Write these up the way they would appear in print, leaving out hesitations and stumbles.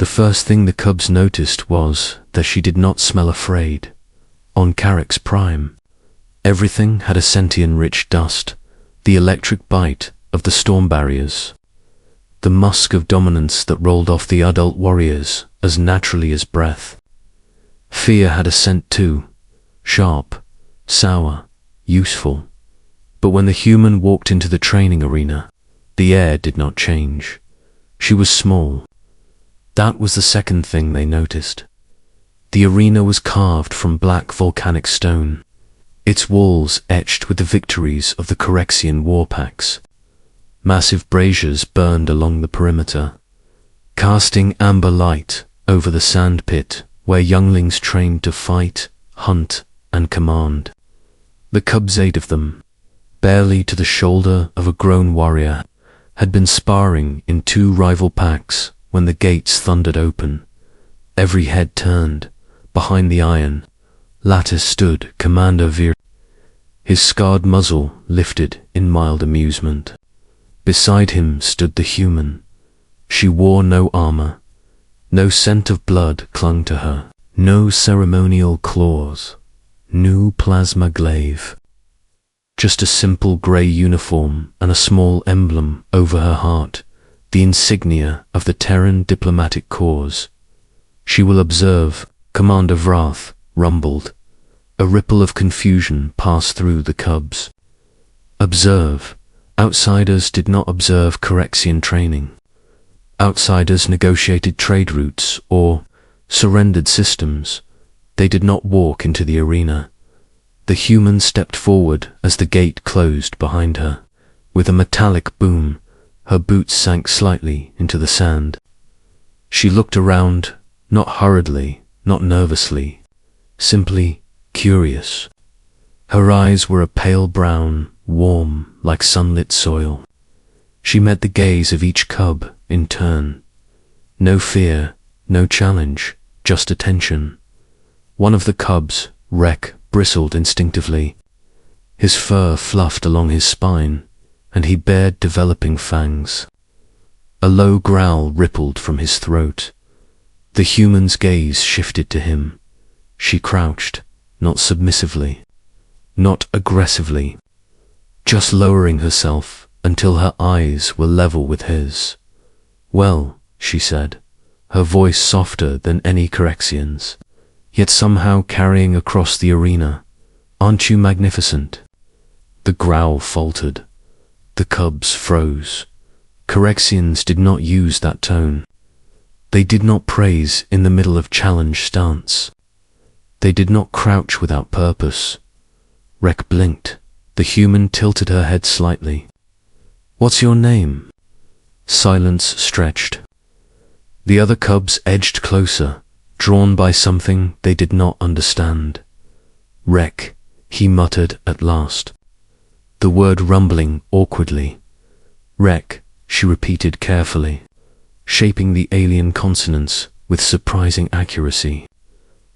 The first thing the cubs noticed was that she did not smell afraid. On Carrick's prime, everything had a sentient rich dust, the electric bite of the storm barriers, the musk of dominance that rolled off the adult warriors as naturally as breath. Fear had a scent too, sharp, sour, useful. But when the human walked into the training arena, the air did not change. She was small. That was the second thing they noticed. The arena was carved from black volcanic stone, its walls etched with the victories of the Correxian war packs. Massive braziers burned along the perimeter, casting amber light over the sand pit where younglings trained to fight, hunt, and command. The cubs, 8 of them, barely to the shoulder of a grown warrior, had been sparring in 2 rival packs when the gates thundered open. Every head turned. Behind the iron lattice stood Commander Veer, his scarred muzzle lifted in mild amusement. Beside him stood the human. She wore no armor. No scent of blood clung to her. No ceremonial claws. No plasma glaive. Just a simple grey uniform and a small emblem over her heart, the insignia of the Terran diplomatic corps. She will observe, Commander Vrath rumbled. A ripple of confusion passed through the cubs. Observe. Outsiders did not observe Correxian training. Outsiders negotiated trade routes or surrendered systems. They did not walk into the arena. The human stepped forward as the gate closed behind her. With a metallic boom, her boots sank slightly into the sand. She looked around, not hurriedly, not nervously, simply curious. Her eyes were a pale brown, warm, like sunlit soil. She met the gaze of each cub in turn. No fear, no challenge, just attention. One of the cubs, Rek, bristled instinctively. His fur fluffed along his spine, and he bared developing fangs. A low growl rippled from his throat. The human's gaze shifted to him. She crouched, not submissively, not aggressively, just lowering herself until her eyes were level with his. "Well," she said, her voice softer than any Correxian's, yet somehow carrying across the arena, "aren't you magnificent?" The growl faltered. The cubs froze. Correxians did not use that tone. They did not praise in the middle of challenge stance. They did not crouch without purpose. Rek blinked. The human tilted her head slightly. "What's your name?" Silence stretched. The other cubs edged closer, drawn by something they did not understand. "Rek," he muttered at last, the word rumbling awkwardly. "Rek," she repeated carefully, shaping the alien consonants with surprising accuracy.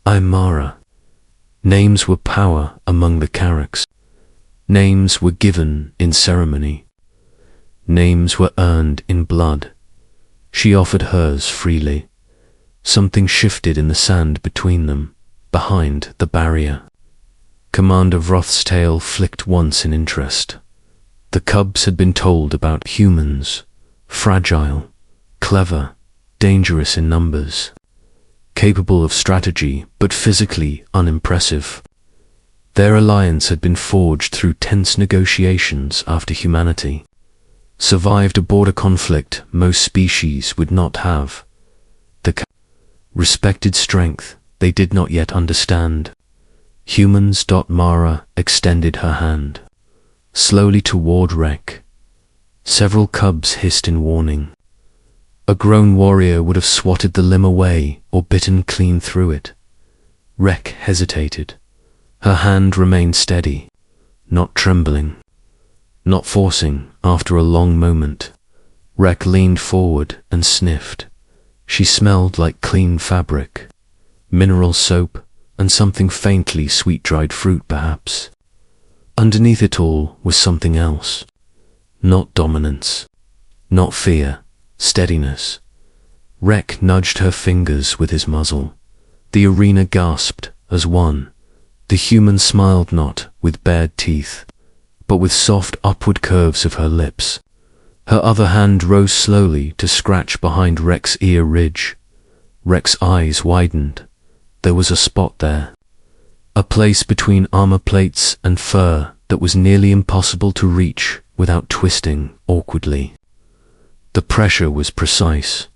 "I'm Mara." Names were power among the Carracks. Names were given in ceremony. Names were earned in blood. She offered hers freely. Something shifted in the sand between them, behind the barrier. Commander Vroth's tail flicked once in interest. The cubs had been told about humans, fragile, clever, dangerous in numbers, capable of strategy but physically unimpressive. Their alliance had been forged through tense negotiations after humanity survived a border conflict most species would not have. The respected strength they did not yet understand. Humans. Mara extended her hand, slowly toward Rek. Several cubs hissed in warning. A grown warrior would have swatted the limb away or bitten clean through it. Rek hesitated. Her hand remained steady, not trembling, not forcing. After a long moment, Rek leaned forward and sniffed. She smelled like clean fabric, mineral soap, and something faintly sweet-dried fruit perhaps. Underneath it all was something else. Not dominance, not fear, steadiness. Rek nudged her fingers with his muzzle. The arena gasped as one. The human smiled not with bared teeth, but with soft upward curves of her lips. Her other hand rose slowly to scratch behind Rek's ear ridge. Rek's eyes widened. There was a spot there. A place between armor plates and fur that was nearly impossible to reach without twisting awkwardly. The pressure was precise,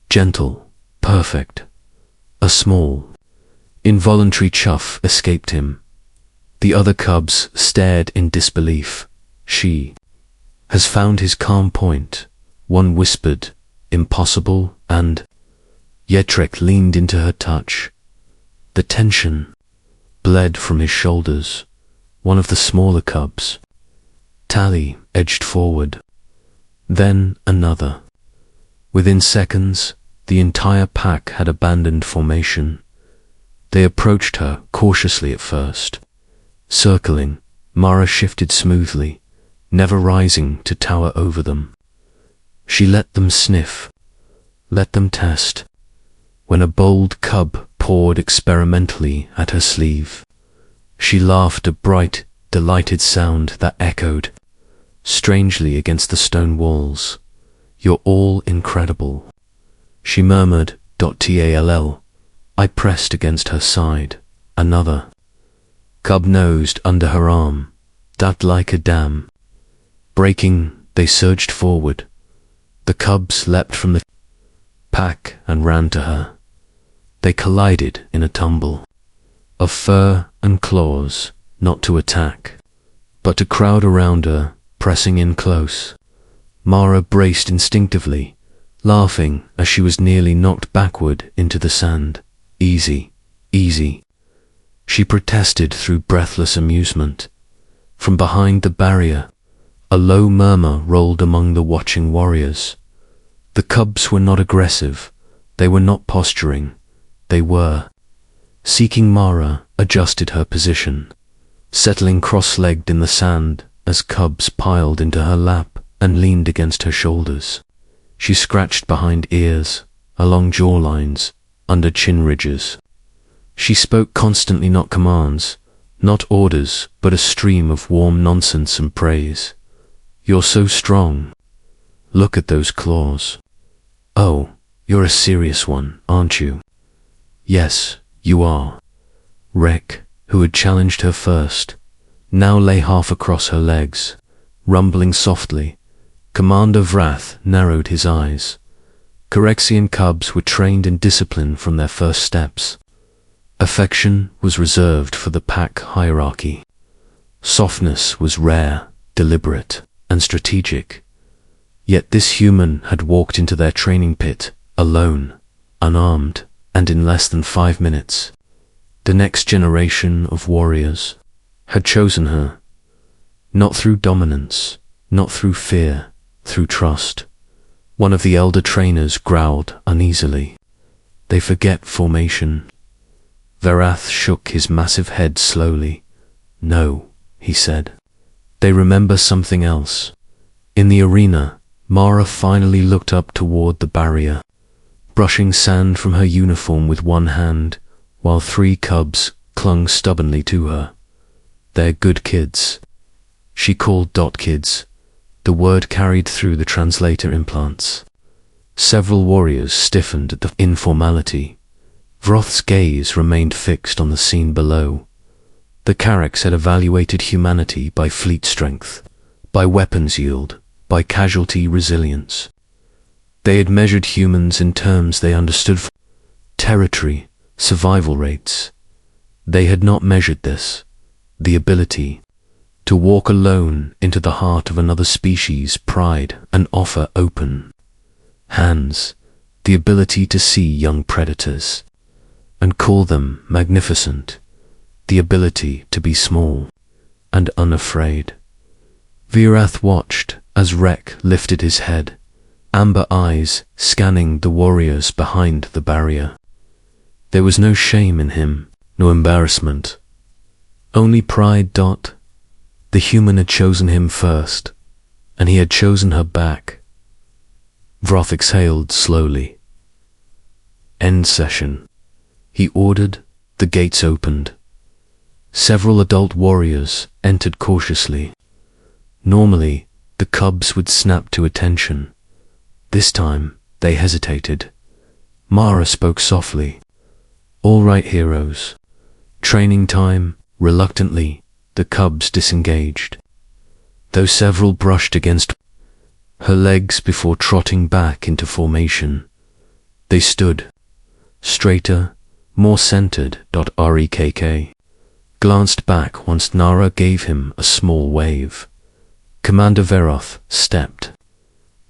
gentle, perfect. A small, involuntary chuff escaped him. The other cubs stared in disbelief. She has found his calm point, one whispered, impossible, and Yetrek leaned into her touch. The tension bled from his shoulders. One of the smaller cubs, Tally, edged forward. Then another. Within seconds, the entire pack had abandoned formation. They approached her cautiously at first. Circling, Mara shifted smoothly, never rising to tower over them. She let them sniff, let them test. When a bold cub pawed experimentally at her sleeve, she laughed a bright, delighted sound that echoed strangely against the stone walls. "You're all incredible," she murmured. Tall. I pressed against her side. Another cub nosed under her arm, that like a dam. Breaking, they surged forward. The cubs leapt from the pack and ran to her. They collided in a tumble of fur and claws, not to attack, but to crowd around her, pressing in close. Mara braced instinctively, laughing as she was nearly knocked backward into the sand. Easy, easy, she protested through breathless amusement. From behind the barrier, a low murmur rolled among the watching warriors. The cubs were not aggressive, they were not posturing, they were seeking. Mara adjusted her position, settling cross-legged in the sand as cubs piled into her lap and leaned against her shoulders. She scratched behind ears, along jawlines, under chin ridges. She spoke constantly, not commands, not orders, but a stream of warm nonsense and praise. "You're so strong. Look at those claws. Oh, you're a serious one, aren't you?" "Yes, you are." Rek, who had challenged her first, now lay half across her legs, rumbling softly. Commander Vrath narrowed his eyes. Corexian cubs were trained in discipline from their first steps. Affection was reserved for the pack hierarchy. Softness was rare, deliberate, and strategic. Yet this human had walked into their training pit, alone, unarmed, and in less than 5 minutes, the next generation of warriors had chosen her, not through dominance, not through fear, through trust. One of the elder trainers growled uneasily. "They forget formation." Verath shook his massive head slowly. "No," he said. "They remember something else." In the arena, Mara finally looked up toward the barrier, brushing sand from her uniform with one hand, while 3 cubs clung stubbornly to her. "They're good kids." She called kids. The word carried through the translator implants. Several warriors stiffened at the informality. Vroth's gaze remained fixed on the scene below. The Carracks had evaluated humanity by fleet strength, by weapons yield, by casualty resilience. They had measured humans in terms they understood: territory, survival rates. They had not measured this, the ability to walk alone into the heart of another species' pride and offer open hands, the ability to see young predators and call them magnificent, the ability to be small and unafraid. Verath watched as Rek lifted his head, amber eyes scanning the warriors behind the barrier. There was no shame in him, no embarrassment, only pride. The human had chosen him first, and he had chosen her back. Vroth exhaled slowly. End session. He ordered. The gates opened. Several adult warriors entered cautiously. Normally, the cubs would snap to attention. This time, they hesitated. Mara spoke softly. "All right, heroes. Training time." Reluctantly, the cubs disengaged, though several brushed against her legs before trotting back into formation. They stood, straighter, more centered. Rekk glanced back once Nara gave him a small wave. Commander Veroth stepped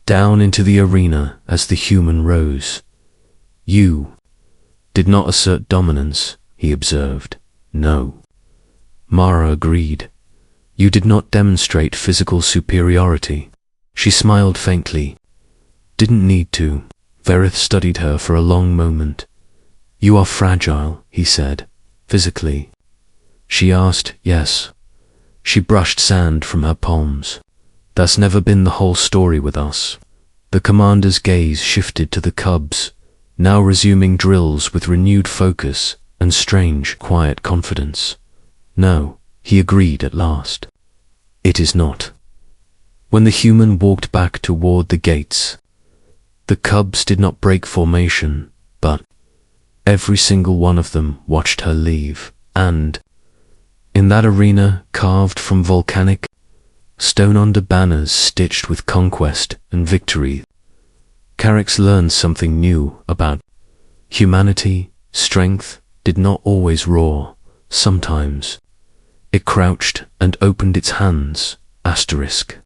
down into the arena as the human rose. "You did not assert dominance," he observed. "No." Mara agreed. "You did not demonstrate physical superiority." She smiled faintly. "Didn't need to." Veroth studied her for a long moment. "You are fragile," he said. "Physically?" She asked. "Yes." She brushed sand from her palms. "That's never been the whole story with us." The commander's gaze shifted to the cubs, now resuming drills with renewed focus and strange, quiet confidence. "No," he agreed at last. "It is not." When the human walked back toward the gates, the cubs did not break formation, but every single one of them watched her leave, and in that arena carved from volcanic stone under banners stitched with conquest and victory, Carrick's learned something new about humanity. Strength did not always roar. Sometimes it crouched and opened its hands. Asterisk.